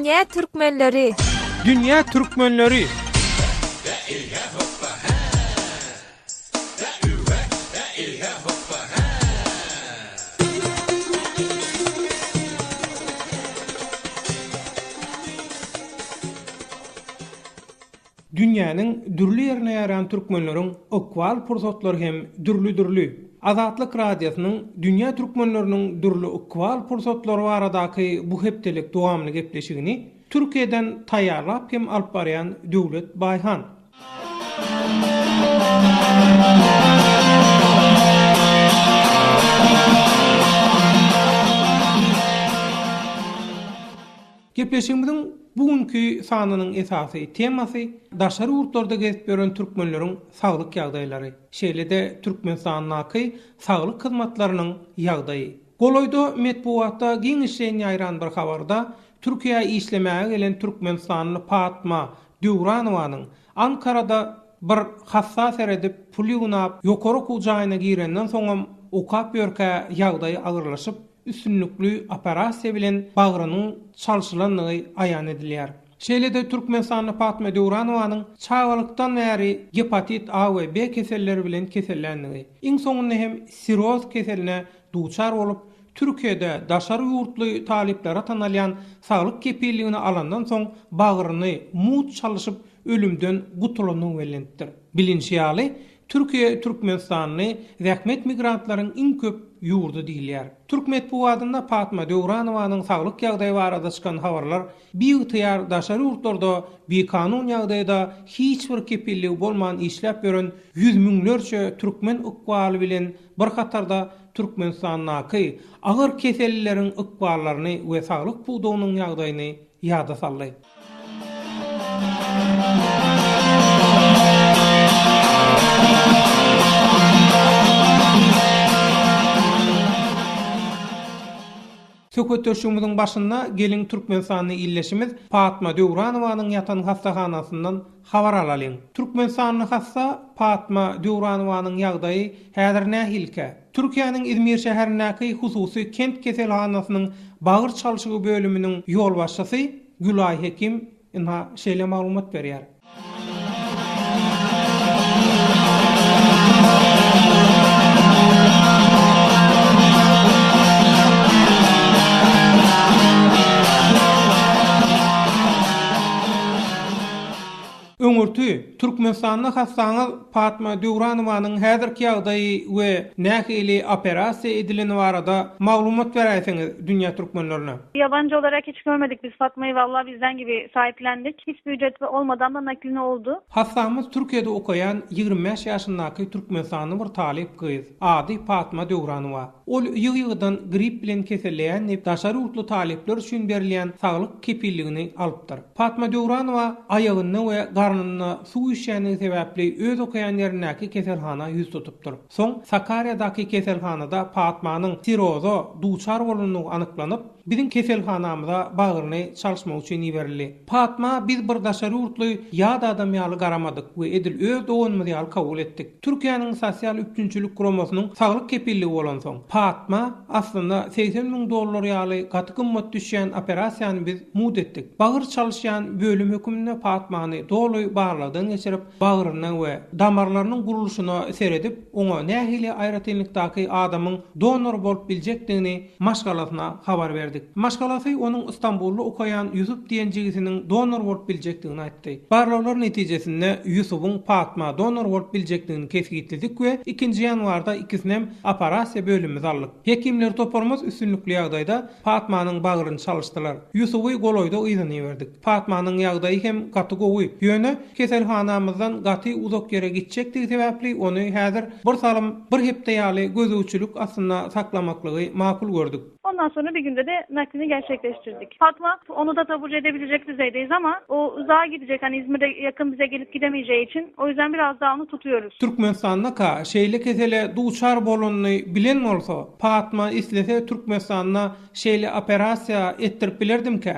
Dünya Türkmenleri. Dünya Türkmenleri. Dünýäniň dürli ýerine ýaran türkmenleriň okwal pursatlary hem dürli. Azatlyk radiosynyň dünýä türkmenleriniň dürli okwal pursatlary baradaky bu hepdelik dowamly gepleşigini Türkiýeden taýýarlap hem alyp barýan Döwlet Baýhan. Gepleşigimiziň bugünkü sanynyň esasy temasy daşary urtlarda gezip ýören türkmenleriň saglyk ýagdaýlary. Şeýle-de Türkmenistanyň saglyk hyzmatlarynyň ýagdaýy. Goloýda medpuwatda giňişleýän ýaýran bir habarda Türkiýe işlemäge gelen Türkmenistanyň Fatma Döwranowanyň Ankarada bir hassas eredip puli unap ýokary kujaýyna girenden soňam okap ýörkä ýagdaýy agyrlaşyp üstünlükli operasiýa bilen bagrynyň çalşylanlygy aýan edilýär. Şeýle-de Türkmenistanyň Fatma Döwranowanyň çağalykdan bäri hepatit A we B keselleri bilen kesellänligi, iň soňunda hem siroz keseline duçar bolup Türkiýede daşary ýurtly taliplere tanalýan saglyk kepilligini alandan soň bagryny mut çalyşyp ölümden gutulanyň wellendir. Bilinçýaly Türkiýe Türkmenistanyny zähmet migrantlaryň iň köp ýurdu diýilýär. Türkmet buwadyna Fatma Döwranowanyň saglyk ýagdaýy barada çykan habarlar bir ýytyar daşary ýurtlarda bir kanun ýagdaýda hiç bir kepillik bolman işläp ýören yüz miňlerçe türkmen okwaly bilen bir hatarda Türkmenistanyň agyr keselleriň okwallaryny we saglyk buwdugynyň ýagdaýyny ýada sallaý. Söhbetleşigimiziň başynda gelin Türkmenistanyny illeşimiz Fatma Döwranowanyň ýatan hastahanasyndan habar alalyň. Türkmenistanyň hasta Fatma Döwranowanyň ýagdaýy häzir nähilke? Türkiýanyň İzmir şäherindäki hususy kent keselhanasynyň bagyr çalşygy bölüminiň ýol başçysy Gülay Hekim ina şeýle maglumat berýär. Öňürtü Türkmenistanyň hastaňy Fatma Döwranowanyň häzirki ýagdaýy we nähili operasiýa edileni barada maglumat berýärsiňiz dünýä türkmenlerine. Yabancı olarak hiç görmedik biz Fatma'yı, vallahi bizden gibi sahiplendik. Hiçbir ücret olmadan da naklini oldu. Hastamız Türkiýede okayan 25 ýaşyndaky Türkmenistanyň bir talip gyz. Ady Fatma Döwranowa. Ol ýygy-ýygydan grip bilen keselleýän daşary urtly talipler üçin berilýän saglyk kepilligini alypdyr. Fatma Döwranowa aýagyny we garnyny suw işýäni sebäpli öz okayan ýerindäki keselhana ýüz tutupdyr. Soň Sakarya'daky keselhanada Fatmanyň siroza duçar bolanyny anyklanyp bizim keselhanamyza bagryny çalşmak üçin ýeberildi. Fatma biz bir daşary urtly ýa-da adam ýaly garamadyk we edil öz dowunmyzy ýaly kabul etdik. Türkiýanyň sosial üçinçilik guramasynyň saglyk kepilligi bolan soň Fatma aslynda $80.000 ýaly gaty gymmat düşýän operasiýany biz mud etdik. Bagyr çalşýan bölüm hökümine Fatmany doluy bağladyň geçirip bagryny we damarlarynyň guruluşyna seredip oňa nähili aýratynlykdaky adamyň donor bolup biljekdigini maşgalasyna habar berdik. Maşgalasy onuň Istanbulda okayan Ýusup diýen jigisiniň donor bolup biljekdigini aýtdy. Barlawlar netijesinde Ýusupuň Fatma donor bolup biljekdigini kesgitledik we 2 ýanwarda ikisinem operasiýa bölümimiz aldyk. Hekimler toparmaz üstünlükli ýagdaýda Fatmanyň bagryny çalyşdylar. Ýusupy goloýda ýygyny berdik. Fatmanyň ýagdaýy hem gaty gowy. Ýöne keselhanamyzdan gaty uzak ýere gitjekdigi sebäpli ony häzir bir salym bir hepde ýaly gözüçülük aslynda saklamaklygy makul gördük. Ondan sonra bir günde de naklini gerçekleştirdik. Fatma onu da taburcu edebilecek düzeydeyiz ama o uzağa gidecek. Hani İzmir'de yakın bize gelip gidemeyeceği için o yüzden biraz daha onu tutuyoruz. Türkmenistanyňa şeýle kesele duçar bolanyny bilen bolsa Fatma islese Türkmenistanyna şeýle operasiýa etdirip bilerdim ki.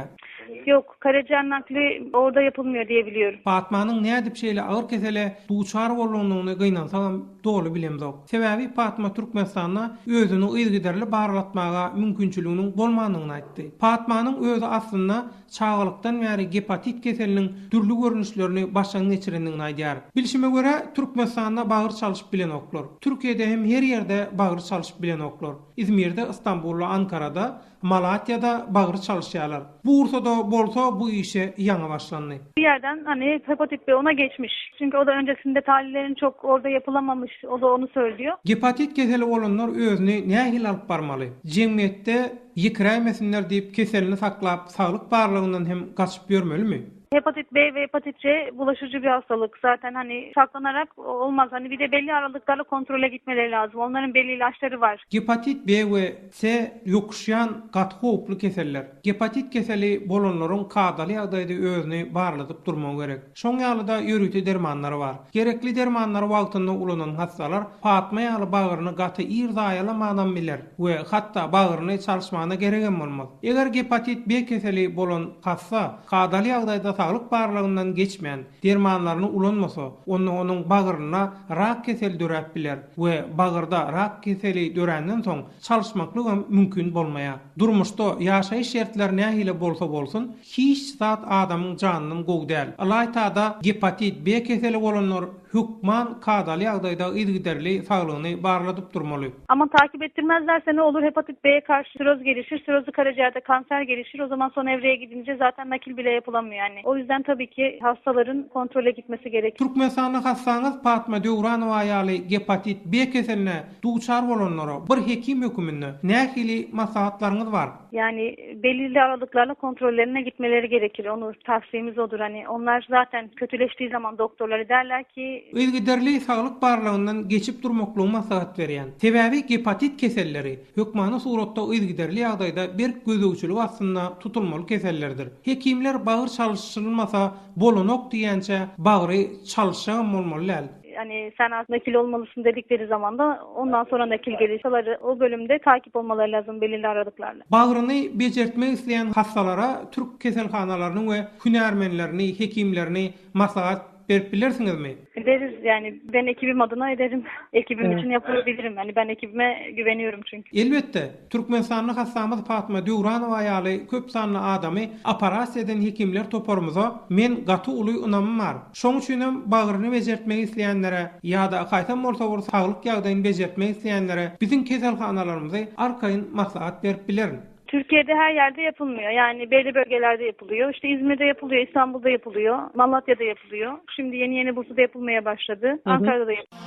Yok, karaciğer nakli orada yapılmıyor diye biliyorum. Fatmanyň nädip şeýle agyr kesele duçar bolanyny gynansaň dogry bilemzok. Sebäbi Fatma Türkmenistana özüni ýygyderli barlatmaga mümkinçiliginiň bolmanyny aýtdy. Fatmanyň özü aslynda çağlykdan bäri gepatit keseliniň türlü görnüşlerini başdan geçirendigini aýdýar. Bilişime görä Türkmenistanda bagyr çalyşyp bilen oklar. Türkiýede hem her ýerde bagyr çalyşyp bilen oklar. İzmirde, İstanbul'da, Ankara'da, Malatya'da bagyr çalyşýarlar. Bursa'da bolsa bu işe ýaňa başlandy. Bir yerden hani hepatit B ona geçmiş. Çünkü o da öncesinde tahlillerin çok orada yapılamamış. O da onu söylüyor. Gepatit keseli olanlar özüni nähil alyp barmaly? Jemgyýetde ýekirämesinler diýip keselini saklap, saglyk barlygyndan hem gaçyp görmelimi? Hepatit B ve hepatit C bulaşıcı bir hastalık. Zaten hani saklanarak olmaz. Hani bir de belli aralıklarla kontrole gitmeleri lazım. Onların belli ilaçları var. Gepatit B we C ýokuşýan gat howply keseller. Gepatit keseli bolanlaryň kadaly ýagdaýda özüni barladyp durmagy gerek. Şoň ýalyda ýörüti dermanlary bar. Gerekli dermanlar wagtynda ulanan hastalar Fatma ýaly bagyryny gaty ýerdaýalamadan biler we hatda bagyryny çalyşmagyna geregem bolmaz. Eger gepatit B keseli bolan hasta kadaly ýagdaýda saglyk barlygyndan geçmeýän dermanlaryny ulanmasa, onuň bagyryna rak keseli döräp biler we bagyrda rak keseli dörenden soň çalyşmaklyk mümkin bolmaýar. Durmuşda ýaşaýyş şertleri nähile bolsa bolsun, hiç zat adamyň janynyň gowy däl. Alaýtada gepatit B keseli bolanlar hükman kadaly ýagdaýda ýygyderli saglygyny barladyp durmaly. Ama takip ettirmezlerse ne olur? Hepatit B'ye karşı siroz gelişir. Sirozlu karaciğerde kanser gelişir. O zaman son evreye gidince zaten nakil bile yapılamıyor yani. O yüzden tabii ki hastaların kontrole gitmesi gerekiyor. Türkmenistanda hastaňyz Fatma Döwranowa ýaly gepatit B keseline duçar bolanlara bir hekim höküminde nähili maslahatlaryňyz bar? Yani belirli aralıklarla kontrollerine gitmeleri gerekir. Onu tavsiyemiz odur. Hani onlar zaten kötüleştiği zaman doktorları derler ki ýygyderli saglyk barlygyndan geçip durmaklygy maslahat berýän. Sebäbi gepatit keselleri hökmany suratda ýygyderli ýagdaýda bir gözegçilik aslynda tutulmaly kesellerdir. Hekimler bagyr çalyşylmasa bolanok diýençe bagry çalyşan bolmaly. hani sen aslında nakil olmalısın dedikleri zaman da ondan sonra nakil gelişleri o bölümde takip olmaları lazım belirli aralıklarla. Bagryny bejertmek isleýän hastalara Türk keselhanalarynyň we hünärmenlerini, hekimlerini maslahat berip bilersiňizmi? Ederiz yani ben ekibim adına ederim. Ekibim için yapabilirim. Yani ben ekibime güveniyorum çünkü. Elbette. Türkmenistanlyk hastamyz Fatma Döwranowa ýaly köp sanly adamy operasiýa eden hekimler toparymyza men gaty uly ünamym bar. Şoň üçin bagryny bejertmek isleýänlere ýa-da gaýtan bolsa saglyk ýagdaýyny bejertmek isleýänlere biziň keselhanalarymyzy arkaýyn maslahat berip bilerin. Türkiye'de her yerde yapılmıyor. Yani belli bölgelerde yapılıyor. İşte İzmir'de yapılıyor, İstanbul'da yapılıyor, Malatya'da yapılıyor. Şimdi yeni Bursa'da yapılmaya başladı. Ankara'da da yapılıyor.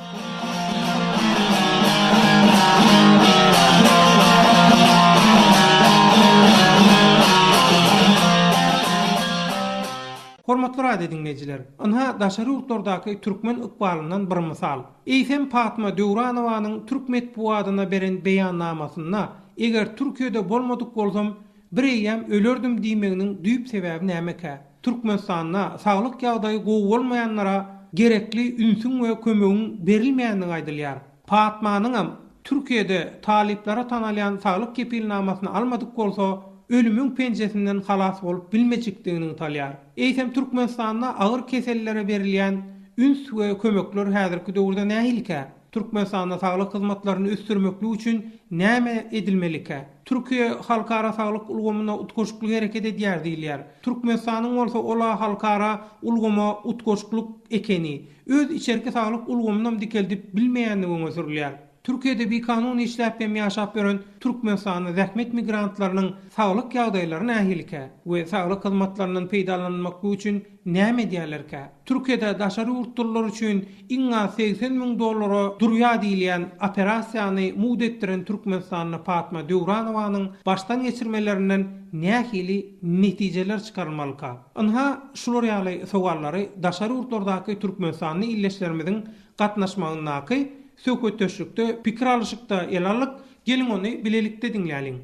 Hormatly radio dinleyijiler, ynha daşary ýurtlardaky türkmen ykbalyndan bir mysal. Eýsem Fatma Döwranowanyň Türk medeniýetyne beren beýannamasyna eger Türkiýede bolmadyk bolsam, bireýem ölerdim diýmeginiň düýp sebäbi näme? Türkmenistanda saglyk ýagdaýy gowy bolmaýanlara gerekli ünsün we kömegiň berilmeýänini aýdylýar. Fatmanyň Türkiýede taliplere tanalýan saglyk kepilnamasyny almadyk bolsa, ölümün penjesinden halas bolup bilmejikdigini talýar. Eýsem Türkmenistanda agyr kesellere berilýän üns we kömekler häzirki döwürde nähilke? Türkmenistanda saglyk hyzmatlaryny ösdürmekli üçin näme edilmelike? Türkiýe halkara saglyk ulgamyna utgoşuklyk hereket edýär diýilýär. Türkmenistanyň bolsa ola halkara ulgama utgoşuklyk ekeni, öz içerki saglyk ulgamyndan dikeldip bilmeýändigini öňe Türkiýede bir kanun işläp ýaşap beren Türkmenistanyň zähmet migrantlarynyň saglyk ýagdaýlaryny nähilike we saglyk hyzmatlarynyň peýdalanmaky üçin näme diýerlerkä? Türkiýede daşary ýurtlar üçin iňa $80.000 durýa diýilýän operasiýany muddetdiren Türkmenistanyň Fatma Döwranowanyň baştan geçirmelerinden nähili netijeler çykarylmalyka? Ynha şular ýaly sowallary daşary ýurtlardaky Türkmenistanyň illeşlerimiziň gatnaşmagynaky söhbetleşikde pikir alışykda el alyp gelin ony bilelikde dinläliň.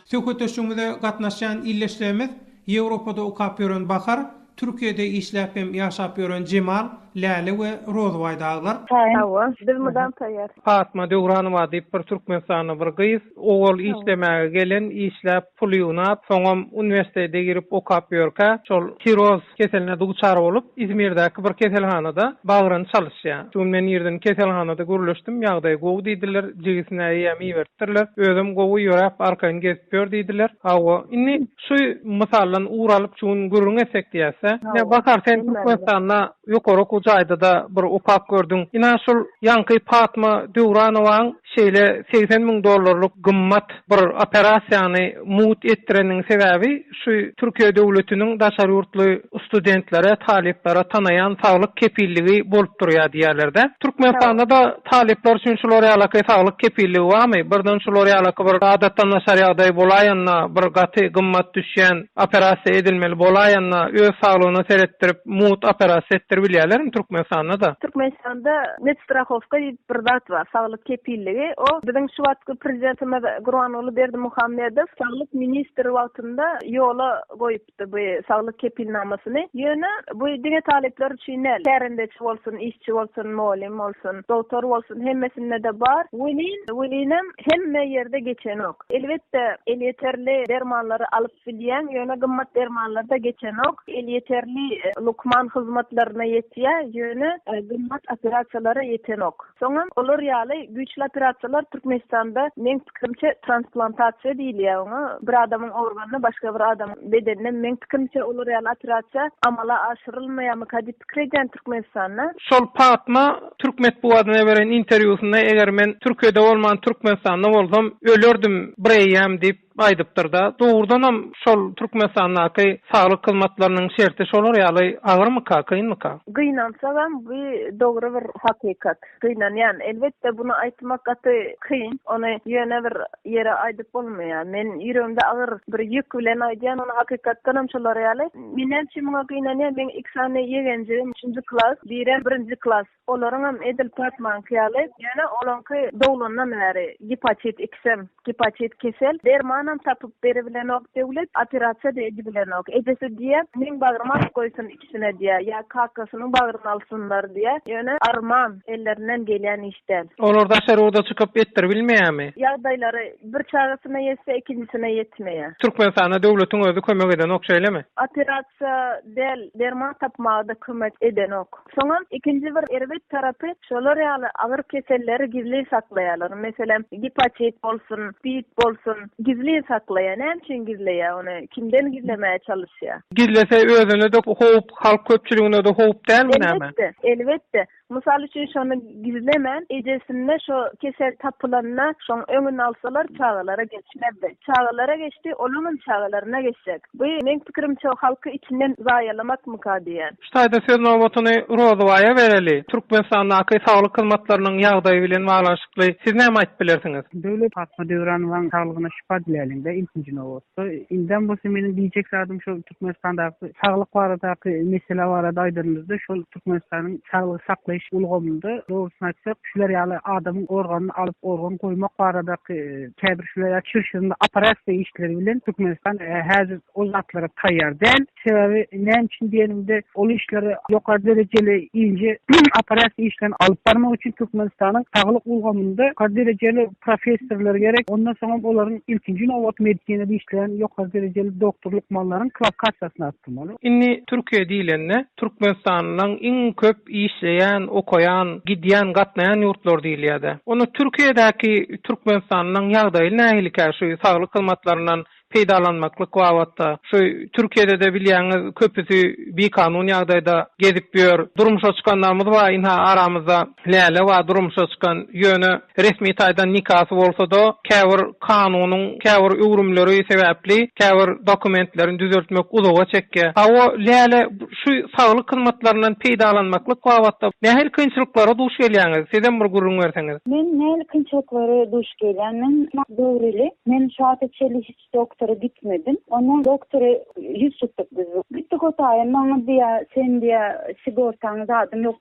Söhbetleşigimizde gatnaşan illeşlerimiz Ýewropada okap ýören Bakar, Türkiýede işläp hem ýaşap ýören Cemal, Läle we Rozway daglar. Hawa, biz mudan taýýar. Fatma Döwranowa diýip bir türkmenistanyň bir gyz, ogul işlemäge gelen, işläp pul ýuwnap, soňam uniwersitede girip okap ýörkä, şol tiroz keseline duçar bolup İzmirdäki bir keselhanada bagyryn çalyşýar. Şu men ýerden keselhanada görleşdim, ýagdaý gowy diýdiler, jigisine ýemy bertirler, özüm gowy ýörap arkaň gezip ber diýdiler. Hawa, inni şu mysalan uralyp şuň gürrüň efekt diýse, ne bakar sen türkmenistanda ýokary jaýda da bir okap gördüň. Ina şol ýanky Fatma Döwranowaň şeýle $80,000 gymmat bir operasiýany mut etdireniň sebäbi şu Türkiýe döwletiniň daşary ýurtly studentlere, taliplere tanayan saglyk kepilligi bolup durýar diýerlerde. Türkmenistanda da talipler üçin şolara ýaly saglyk kepilligi barmy? Birden şolara ýaly bir adatdan naşar ýagdaý bolaýanna, bir gaty gymmat düşýän operasiýa edilmeli bolaýanna öz saglygyny seretdirip mut operasiýa etdirip bilýärlermi Türkmenistanda da? Türkmenistanda net strahowka bir zat var, saglyk kepilligi. O biziň şu wagtky prezidentimiz Gurbanuly Berdimuhammedow saglyk ministri wagtynda ýola goýupdy bu saglyk kepilnamasyny. Ýöne bu diňe talipler üçin kärendeçi bolsun, işçi bolsun, muallim bolsun, doktor bolsun, hemmesinde de bar. Welinem hemme ýerde geçen ok. Elbetde elýeterli dermanlary alyp bilýän, ýöne gymmat dermanlar da geçen ok. Elýeterli lukman hyzmatlaryna ýetýär, ýöne gymmat operasiýalary ýeten ok. Soňra olar ýaly güýçli operasiýalar Türkmenistanda men pikirimçe transplantasiýa diýilýär onu. Bir adamyň organyny başga bir adamyň bedenine men pikirimçe olar ýaly operasiýa amala aşyrylmaýarmy diýip pikir edýän Türkmenistanda. Şol Fatma Türkmet buwadyna beren interwýusynda eger men Türkiýede bolman Türkmenistanda bolsam ölürdüm bireýem diýip aýdypdyr da. Dogrudanam şol Türkmenistanyň saglyk hyzmatlarynyň şerti şolar ýaly agyrmy ka, kynmy ka? Gynansaňam bu dogry bir hakykat. Gynanýan elbetde bunu aýtmak gaty kyn. Ony ýöne bir ýere aýdyp bolmaýar. Men ýüregimde agyr bir ýük bilen aýdýan ony hakykatdanam şolar ýaly. Menimçe muňa gynanýan men iksany ýegenjim 3-nji klass, birem 1-nji klass. Olaryňam edil patman ýaly. Ýöne olanky dowlandan bäri hepatit iksem, hepatit kesel dermanam tapyp berebilen ok döwlet operasiýa edibilen ok. Edesi diýe men bagyrma goýsun ikisine diýe, ýa kakasynyň bagyryny alsynlar diýe. Ýöne arman ellerinden gelýän işden. Olar da şerwda çykyp etdir bilmeýärmi? Ýagdaýlary bir çagasyna ýetse ikincisine ýetmeýär. Türkmenistana döwletiň özü kömek eden ok şeýlemi? Operasiýa del derman tapmagda kömek eden ok. Soňra ikinji bir erbet tarapy şolar ýaly agyr keselleri gizli saklaýarlar. Meselem hepatit bolsun, spid bolsun, gizli saklaýan, näçe gizleýär ony? Kimden gizlemäge çalışýar? Gizlese özüne de howp, halk köpçüligine de howp dälmi näme? Elbetde. Misal üçin şonu gizlemen, ejesinde şo kesel tapylanyna şoň öňüni alsalar çağalara geçmedi. Çağalara geçdi, olumyň çağalaryna geçecek. Bu men pikirimçe halky içinden zaýalamak mı ka diýen. Ştaýda söz nowbatyny Rozwaya bereli. Türkmenistanyň saglyk hyzmatlarynyň ýagdaýy bilen baglanşykly siz näme aýtyp bilersiňiz? Döwlet Fatma Döwranowaň saglygyna şifa dileýärinde ilkinji nowbatdy. Indan bolsa meniň diýjek sazym şol Türkmenistandaky saglyk baradaky mesele barada aýdyrmyzda şol Türkmenistanyň saglyk saklaýyş ulgamynda dogrusyny aýtsak, şular ýaly adamyň organyny alyp organ goýmak baradaky käbir şular çyrşyrynda operasiýa işleri bilen Türkmenistan häzir o zatlary taýýar däl. Sebebi näme üçin diýenimde ol işleri ýokary derejeli inje operasiýa işlerini alyp barmak üçin Türkmenistanyň saglyk ulgamynda ýokary derejeli professorlar gerek. Ondan soň olaryň ilkinji nowbat medisinada işleýän ýokary derejeli doktorluk mallaryň kvalifikasyýasyny atdylar. Inni Türkiýe diýilende Türkmenistanyň iň köp işleýän, okuyan, gidýän, gatnaýan ýurtlar diýilýär. Onu Türkiýedäki Türkmenistanyň ýagdaýy nähilika şu saglyk hyzmatlarynyň peýdalanmaklyk wagtda şu Türkiýede de bilýäňiz köpüsi bir kanun ýagdaýda gezip ýör. Durmuşa çykanlarymyz bar, inha aramyzda Läle we durmuşa çykan ýöne resmi taýdan nikahsy bolsa-da käbir kanunyň käbir öwrümleri sebäpli käbir dokumentlerini düzeltmek uzağa çekýär. Hawa Läle şu saglyk hyzmatlarynyň peýdalanmaklyk wagtda nähil kynçylyklara duş gelýäňiz? Sizden bir gurrun berseňiz. Men nähil kynçylyklara duş gelýänim? Döwreli. Men şahatçylyk hiç doktora gitmedim. Onun doktora yüz tuttuk biz. Gittik o tayin, bana diye, sen diye sigortanız adım yok.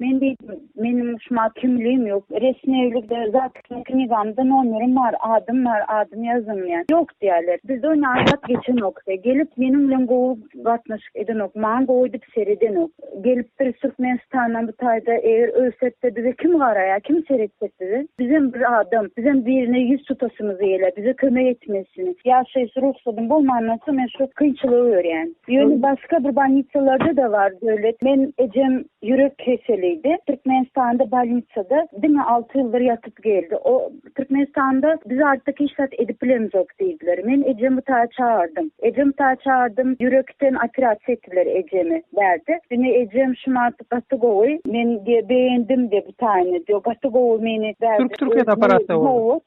Benim şuma kimliğim yok. Resmi evlilikte zaten knigamda numaram var, adım yazılmayan. Yok diyorlar. Biz de onu adat geçen nokta. Gelip benimle goğu gatnaşık edin ok. Man goğu edip seriden ok. Gelip bir Türkmenistan'dan bu tayda eğer ölsette bize kim garaya, kim seyretsetti? Bizim bir adam, bizim birine yüz tutasımızı yeyle, bize kömek etmesini. Yaşayısı ruhsadım bulmanması meşru kıyınçılığı öğren. Yönü başka bir banitsalarda da var böyle. Ben Ecem yürek keseliydi. Türkmenistan'da Balnitsa'da değil mi 6 yıldır yatıp geldi. O Türkmenistan'da biz artık hiç saat edip bilemiz yok dediler. Ben Ecem'i çağırdım. Yürekten operasyon ettiler Ecem'i derdi. Beni Ecem şımartıp Gatıgoğu'yu ben diye beğendim de bir tane diyor. Gatıgoğu beni derdi. Türkiye'de operasyon oldu.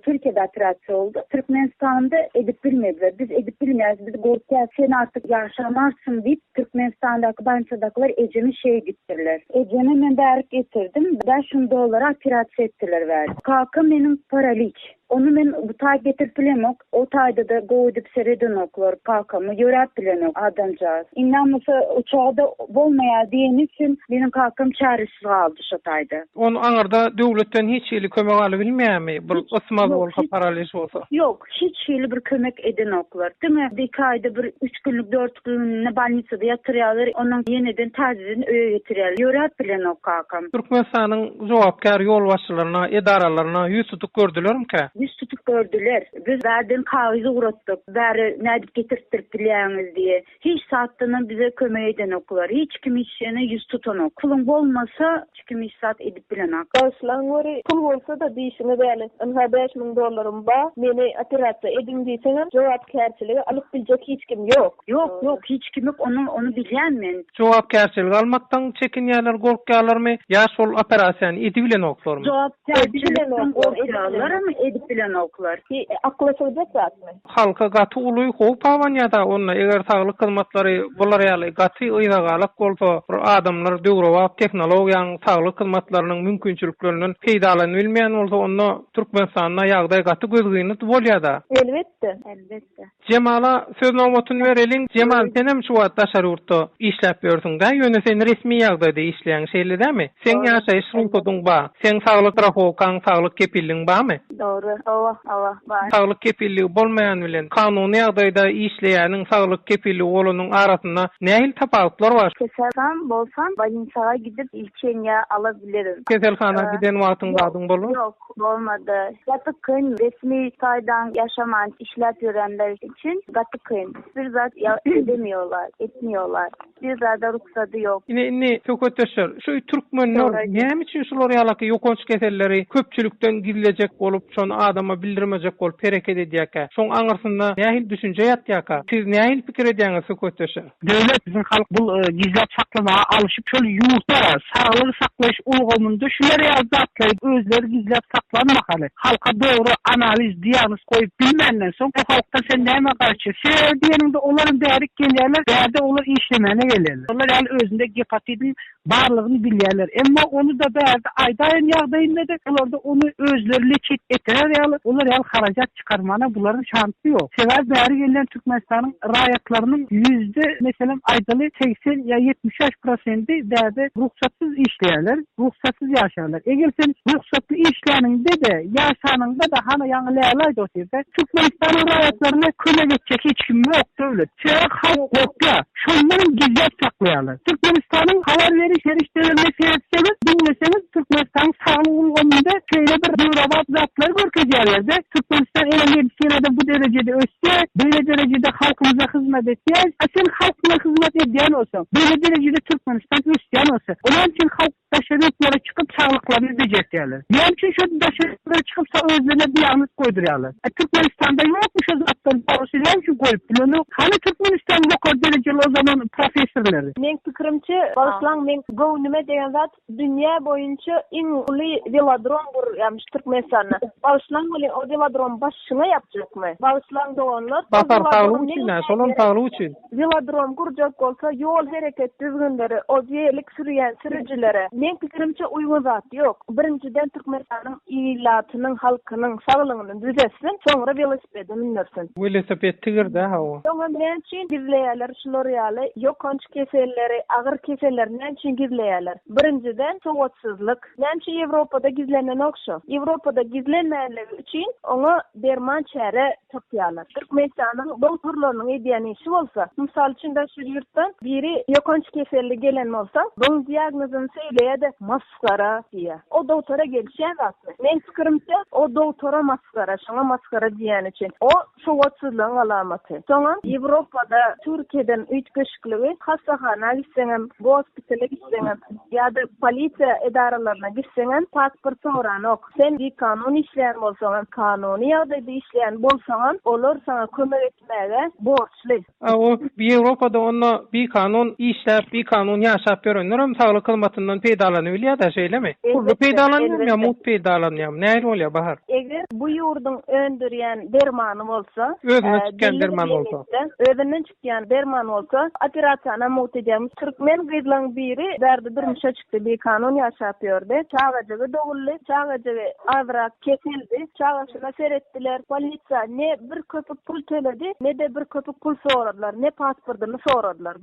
Türkiye'de operasyon oldu. Türkmenistan'da edip bilmediler. Biz edip bilmeyiz. Biz korkuya sen artık yaşamazsın deyip Türkmenistan'daki Bança'dakiler Ecem'i gittiler. Ecem'i ben berk getirdim. $500 operasyon ettiler verdi. Kalkım benim paraliç. Onu ben bu tay getirip bilemok. O tayda da goğudip seredin oklar. Kalkamı yörep bilemok adamcağız. İnanmasa uçağda olmaya diyen için benim kalkım çaresiz kaldı şu tayda. Onu anırda devletten hiç şeyli kömek alabilmeyen mi? Bir ısmaz olsa paraliz olsa. Yok. Hiç şeyli bir kömek edin oklar. Değil mi? Bir ayda bir 3 günlük 4 günlük Balnitsa'da yatırıyorlar. Onun yeniden tazidini öye getiriyorlar. Yörep bilemok kalkam. Türkmenistan'ın cevapkar yol başçılarına, idaralarına yüz tutup gördüler mi ki? Biz tutup gördüler. Biz verdiğin kağıdı uğrattık. Bari nedik getirttirip bileğiniz diye. Hiç saatten bize kömeği eden okular. Hiç kim işine yüz tutan ok. Kulun olmasa hiç kim iş saat edip bilen ok. Başlan var. Kul olsa da dişini böyle. Anha $5,000 ba. Beni operasyon edin diyseniz cevapkarçılığı alıp bilecek hiç kim yok. Yok hiç kim yok. Onu bilen men. Cevapkarçılık almaktan çekinýärler, gorkýarlar mı? Ya sol operasyon edibilen oklar mı? Cevapkarçılıktan gorkýarlar ama edip bilen oklar. Aklaşılacak zatmy. Halka gaty uly howp awanýada onna eger saglyk hyzmatlary bular ýaly gaty ýygalyk bolsa adamlar döwrewap teknologiýanyň saglyk hyzmatlarynyň mümkinçiliklerinden peýdalanyp bilmeýän bolsa onda Türkmenistanda ýagdaý gaty gözgüni bolýar-da. Elbetde. Cemala söz nowmatyn bereliň. Cemal senem şu wagtda şarurtda işläp ýörsiň-de, ýöne sen resmi ýagdaýda işleýän şeýledämi? Sen ýaşaýyş ruhudyň ba? Sen saglyk rahokaň, saglyk kepilliň bamy? Doğru. Ava. Saglyk kepilliği bolmayan bilen kanuny ýagdaýda işleýäniň saglyk kepilliği bolanyň arasynda nähil tapawutlar bar? Keselkan bolsam Balnitsa'ya gidip ilçeňe alabilirim. Keselkana giden wagtyň badyň bolur? Yok, olmadı. Gatıkyn resmi saydan yaşaman işlep ýörenler için gatıkyn. Bir zat etmiyorlar. Bir zat da ruhsatı yok. Ine tököteşer. Şu Türkmenler näme üçin şular ýalaky ýokanç keselleri köpçülükden gidilecek bolup şonu adama bildirmejek bolup hereket edýärkä. Şoň aňyrsynda nähil düşünje ýatýarka? Siz nähil pikir edýäňiz tököteşer? Devlet bizim halk bu gizlap saklamaya alışıp şöyle yurtlara sağlık saklaş ulgamında şular yazatlayıp özleri gizlap saklanmak hali. Halka doğru analiz, diagnoz koyup bilmenden soň o halkta sen näme garçy? Şeýle diýeninde olaryň därik gelýärler, därde olar işlemene gelýärler. Onlar ýaly özünde hepatitiniň barlygyny bilýärler. Emma onu da därde aýdaýyn ýagdaýynda da olar da onu özleri leçet eter ýaly. Onlar ýaly harajat çykarmana buların şansy ýok. Sebäp bäri gelen Türkmenistan'ın raýatlarynyň mesela aydaly 80 ya 70% därde ruhsatsız işleýärler, ruhsatsız ýaşarlar. Eger sen ruhsatly işläningde de ýaşanyňda da hana ýaňylaýlar döwürde Türkmenistan'ın raýatlaryna kömek etjek hiç kim ýok döwlet. Şeýle halk gorkýar. Şondan gizlep saklaýarlar. Türkmenistan'ın habar veriş herişlerini seyretseňiz, dinleseňiz Türkmenistan saglyk ulgamynda şeýle bir döwrewap zatlar görkezýärler. Türkmenistan medinada bu derecede össe, böyle derecede halkımıza hizmet etse, sen halkına hizmet edýän olsaň, böyle derecede Türkmenistan ösýän olsa, onun için halk daşarıklara çıkıp sağlıklarını edeceklerler. Diğer için şu daşarıklara çıkıp özlerine bir yalnız koydurarlar. Türkmenistan'da yokmuş o zatlar, bağışlayan için koyup bunu. Hani Türkmenistan yok o dereceli o zaman profesörleri. Men pikirimçe, bağışlan men gönlüme deýän zat dünya boýunça iň uly velodrom bur ýamış Türkmenistan'da. Bağışlan bilen o velodrom başçyna ýapjakmy? Bağışlan doganlar. Basar sağlyk üçin, şolan sağlyk üçin. Velodrom gurjak bolsa ýol hereket düzgünleri, o ýerlik sürýän sürüjilere Men pikirimçe uygun zat yok. Birinciden Türkmenistan'ın illatynyň, halkynyň saglygyny düzelsin, soňra velosipede mindirsin. Velosiped tigirde ha o. Soňra men üçin girleýärler, şular ýaly ýokanç keselleri, agyr keselleri men üçin girleýärler. Birinciden sowatsızlyk. Men üçin Ýewropada gizlenen okşo. Ýewropada gizlenmänligi üçin oňa derman çäre tapýarlar. Türkmenistanyň doktorlarynyň edýäni işi bolsa, misal üçin da şu ýurtdan biri ýokanç keselli gelen bolsa, bu diagnozyny söýleýärdi, maskara diýär. O doktora gelýär zatly. Men pikirimçe o doktora maskara, şoňa maskara diýen üçin. O sowatsızlygyň alamaty. Soňra Ýewropada Türkiýeden üýtgeşikligi, hastahana gitseňem, gospitale gitseňem, ýa-da polisiýa edaralaryna gitseňem, pasport soranok. Sen bir kanun işleyen bolsaň, kanuny ýagdaýda işleyen bolsaň, olar sana kömek etmäge borçly. O Ýewropada onda bir kanun işläp, bir kanun ýaşap ýörenler saglyk hyzmatyndan peýdalanyp bilýär da şeýlemi? Bu peýdalanýar ýa mut peýdalanýar? Näme bolýar bahar? Eger bu ýurdun öndürýän dermany bolsa, özüne çykýan derman bolsa, özünden çykýan derman bolsa, operasiýana mut edýärmiz. Türkmen gyzlaryň biri därdi durmuşa çykdy, bir kanun ýaşap ýördi. Çagajagy dogully, çagajagy awrak kesildi, çagaşyna seretdiler. Polisiýa ne bir köpük pul төлedi, ne de bir köpük pul soradylar, ne pasportyny soradylar.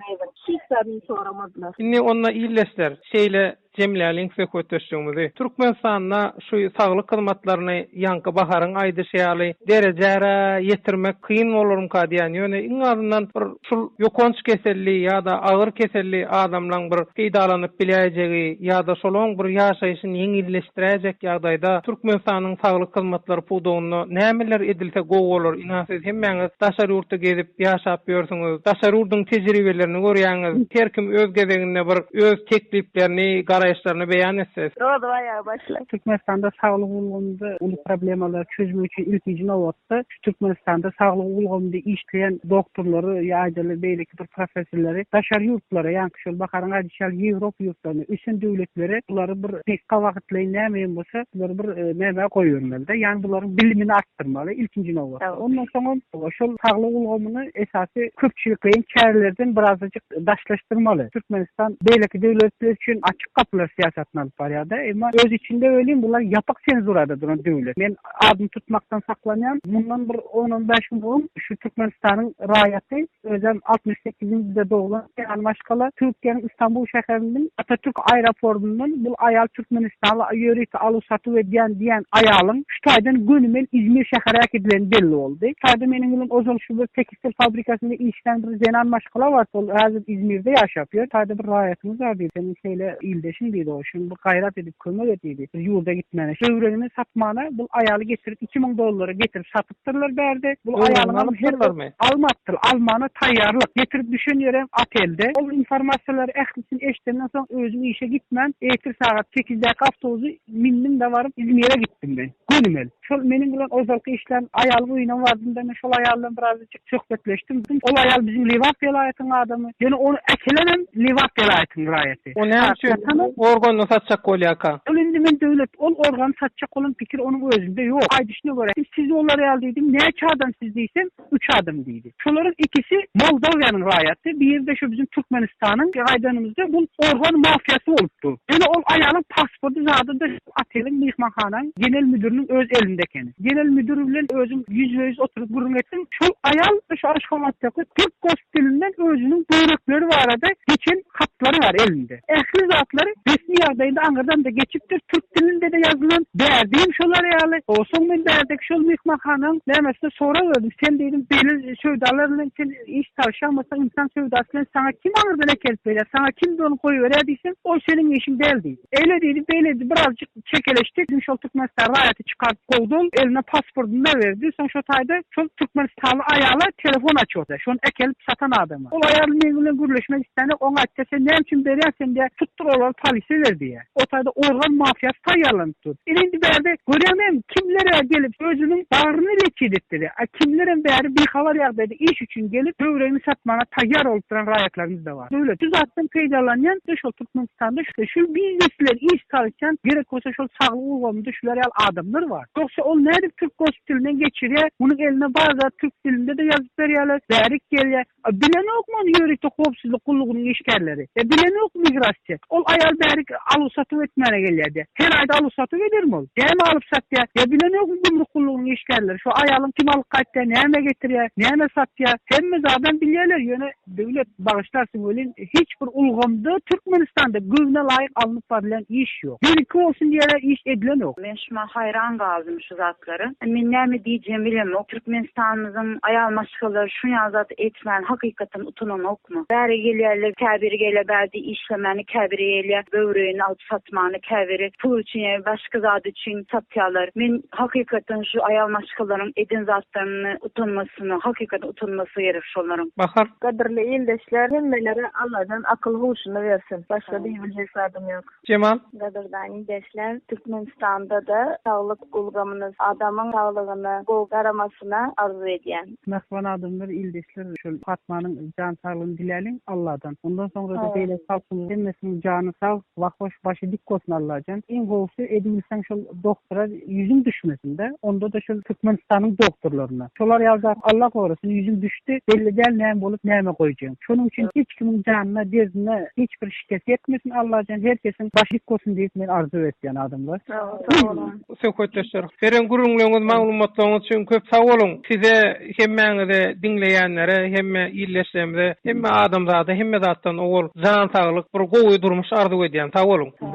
Hiç tabii soramadylar. Indi onna ýylesler, şeýle jemläliň söhbetleşýümizi. Türkmenistanda şu saglyk hyzmatlaryny ýanky baharyň aýdyşýaly derejäre ýetirmek kyn bolurum ka diýen ýöne iň azyndan bir şul ýokanç keselli ýa-da agyr keselli adamlaryň bir peýdalanyp bilýäjegi ýa-da şolaň bir ýaşaýyşyny ýeňilleşdirejek ýagdaýda Türkmenistanyň saglyk hyzmatlary pudugyny nämeler edilse gowy bolar. Inansyz hemmeňiz daşary ýurtda gezip ýaşap ýörsiňiz, daşary ýurdun tejribelerini görýäňiz, her kim öz gezeginde bir öz tekliplerini, garaýşlaryny beýan etseň. Rodaýa başla. Türkmenistanda saglyk ulgamynda uly problemalar çözmek üçin ilkinji nowatda Türkmenistanda saglyk ulgamynda işleýän doktorlary ýa-da beýleki bir professorlary daşary ýurtlara, ýa-ni şol bakaryň aýdyşal Ýewropa ýurtlaryna, üstün döwletleri bulary bir pekka wagtly näme bolsa, bular bir näme goýýarlar-da, ýani bularyň bilimini artdyrmaly ilkinji nowat. Ondan soň şol saglyk ulgamyny esasy köpçülikleýin kärlerden birazajyk daşlaşdyrmaly. Türkmenistan beýleki döwletler üçin açyk kapılar siyasetini alıp barýarda. Ama öz içinde öyleyim, bunlar yapık senzurada duran devlet. Ben adım tutmaktan saklanıyorum. Bundan bir 10-15 gün boyun şu Türkmenistan'ın raýaty özüm 68-de doğulan Almaşkala Türkiýanyň İstanbul şäheriniň Atatürk aeroportundan bu ayal Türkmenistan'a ýörik alı satı diýen ayalyň şu taýdan günümen İzmir şäherine gidilen belli boldy. Taýda meniň bilen ozal şu bir tekstil fabrikasynda işlen bir Zenan Maşkala bar. Ol hazır İzmir'de ýaşap ýör. Taýda bir raýatymyz bar diýip senin şeýle ildeşin diýdi o. Şunu bu gaýrat edip kömek etdi. Ýurda gitmene. Şöwrenini satmana bu ayaly getirip $2000 getirip satypdyrlar berdi. Bu ayalyny alypdyrlarmy? Almatdyr. Almany taýýarlyk getirip düşünýärem atelde. O informasiýalary ählisin eşdenden soň özüm işe gitmän. Ertir saat 8-de awtobusy mindim de baryp İzmir'e gittim ben. Günümel. Şol meniň bilen ozalky işlän aýal buýuna bardym da men şol aýaldan birazjyk söhbetleşdim. O aýal bizim Livat vilayatynyň adamy. Ýani onu äkelenem Livat vilayatynyň raýaty. O näme organy satjak bolýaka? Indi men döwlet ol organ satjak bolan pikir onuň özünde ýok. Aýdyşyna görä siz olar ýaly diýdim. Näçe adam siz diýsem 3 adam diýdi. Şolaryň ikisi Moldawyanyň raýaty, bir de şu bizim Türkmenistanyň gaýdanymyzda bu organ mafiýasy bolupdy. Ýani ol aýalyň pasporty zadyda atelyň mehmanhanaň genel müdüriniň öz elindekeni. Genel müdür bilen özüm yüz oturup gurrun etdim. Şol aýal şu aşgamatdaky Türk gostilinden özüniň börekleri barada geçen hatlary var elinde. Ähli zatlary resmi ýagdaýda aňyrdan da geçipdir. Türk dilinde de ýazylan därdin şolar ýaly. Olsun men därdek şol mehmanhanaň nämesi sonra gördüm. Sen diýdim beýle söwdalar bilen sen iş tarşamasan insan söwdasy bilen sana kim aňyrdan ekelip berýär? Sana kim onu goýberýär diýsen o senin işin däl diýdi. Eyle diýdi, beýle birazjyk çekeleşdik. Şol Türkmenistan raýaty çykarıp goýdum. Eline pasportuny berdi. Soň şo taýda şol Türkmenistanly aýala telefon açýardy. Şonu ekelip satan adamy. O aýal meniň bilen gürleşmek istänip oňa aýtdy, sen näme üçin berýärsen diýe tutdur olar polisiýe berdi diýe. O taýda organ mafiýasy taýýarlanypdy. Indi berde görýärem kimlere gelip özüniň baryny reçet etdi. Kimlere bäri bir habar ýagdaýda iş üçin gelip böwregini satmana taýýar bolup duran raýatlarymyz da bar. Böyle düzatdan peýdalanýan şol Türkmenistanda şu biznesler iş tarýan gerek bolsa şol saglyk ulgamynda şular ýaly adamlar bar. Yoksa ol näde Türk gospelinden geçirýär. Munyň eline bazı Türk dilinde de ýazyp berýärler. Bärik gelýär. Bilen okma ýörekde howpsuzlyk gullugynyň işgärleri. Bilen ok migrasiýa. Ol ayal bärik alyp satyp etmäne gelýärdi. Her aýda alyp satyp edermi ol? Däme alyp satýar. Bilen ok gumruk gullugynyň işgärleri. Şu aýalyň kim alyp gaýtdy, näme getirýär, näme satýar. Hemme zaten bilýärler. Ýöne döwlet bagışlarsyn welin hiç bir ulgamda Türkmenistanda göwne laýyk alınıp barilen iş ýok. Biriki olsun diýerler iş edilen ýok. Men şuna hayran galdım şu zatları. Men näme diýjemi bilemok. Türkmenistanymyzyň aýal maşgalary şu ýazat etmän hakykatan utananokmy? Bäri gelýärler, käbiri gelýär, bäzi işlemeni käbiri gelýär, böwreğini alyp satmany käbiri, pul üçin, başga zat üçin satýarlar. Men hakykatan şu aýal maşgalaryň eden zatlaryny utanmasyny, hakykatan utanmasy gerek şolaryň. Bahar, Gaderli ildeşler hemmelere Allah'dan akıl huşunu versin. Başka diýilecek sözüm ýok. Cemal, Gaderdan ildeşler Türkmenistanda da sağlık ulgamyny, adamyň sağlygyny garamasına arzu edýän. Nakvan adamlar ildeşler şol Fatmanyň jan sağlygyny diläliň Allah'dan. Ondan sonra da beýle halkyň hemmesiniň jany sag, wagtbaş başı dik bolsun Allah'dan. Iň gowsy edilsen şol doktora ýüzüň düşmesin de. Onda da şol Türkmenistanyň doktorlaryna. Şolar ýazar Allah gorasyn ýüzüň düşdi, belli däl näme bolup näme goýjak. Şonuň üçin hiç kimiň janyna, derdine hiç bir şikayet etmesin Allah'dan. Herkesin başı dik bolsun diýip men arzu etýän adamlar. Sağ olun. söhbetdeşler. Beren gurulmagyňyz, maglumatlaryňyz üçin köp sag bolun. Size hemmeňizi dinleýänlere, hemme illeşlerimize, hemme adamzada, hemme zatdan ol jan saglyk bir gowy durmuş arzu edýän. Sag bolun. Sağ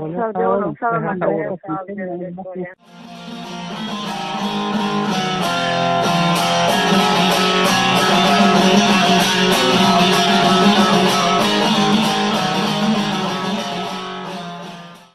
olun. Sağ olun.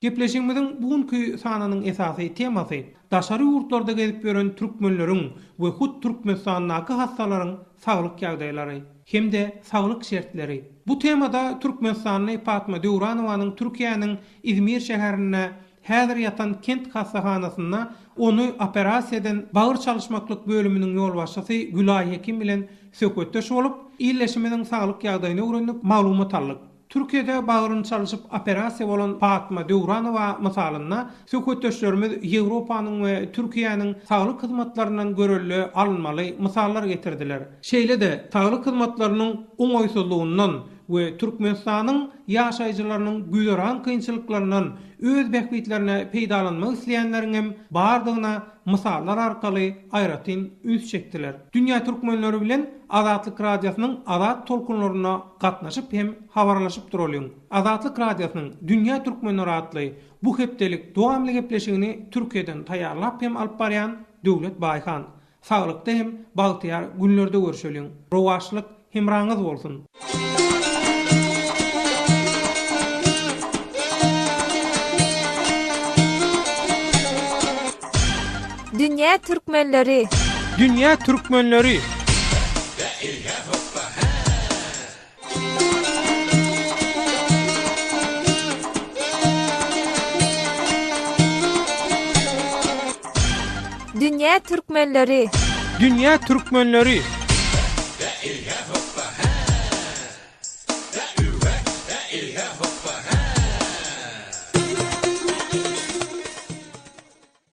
Gepleşigimiziň bugünkü sanynyň esasy temasy daşary ýurtlarda gezip gören türkmenleriň we hut Türkmenistanyňky hastalaryň saglyk ýagdaýlary hemde saglyk şertleri. Bu temada Türkmenistanyň Fatma Döwranowanyň Türkiýanyň İzmir şäherine häzir ýatan kent hastahanasyna onu operasiýadan bagyr çalışmaklyk bölüminiň ýolbaşçysy Gülay Hekim bilen söhbetdeş bolup, illeşimiziň saglyk ýagdaýyny öwrenip maglumat aldyk. Türkiýede bagyryny çalışyp operasiýa bolan Fatma Döwranowa mysalyna söhbetdeşlerimiz Ýewropanyň we Türkiýanyň saglyk hyzmatlaryndan görelli alınmaly mysallar getirdiler. Şeýle de saglyk hyzmatlarynyň oňoýsuzlugyndan we Türkmenistanyň ýaşaýjylarynyň güýleran kynçylyklaryndan öz bähbitlerine peýdalanmak isleýänleriň hem bardygyna mysallar arkaly aýratyn üns çekdiler. Dünýä türkmenleri bilen Azatlyk radiosynyň azat tolkunlaryna gatnaşyp hem habarlaşyp duralım. Azatlyk radiosynyň Dünýä türkmenleri adly bu hepdelik dowamly gepleşigini Türkiýeden taýýarlap hem alyp barýan Döwlet Baýhan. Saglykda hem bagtyar günlerde görüşelim. Rowaşlyk hemraňyz bolsun. Dünya Türkmenleri. Dünya Türkmenleri. Dünya Türkmenleri. Dünya Türkmenleri.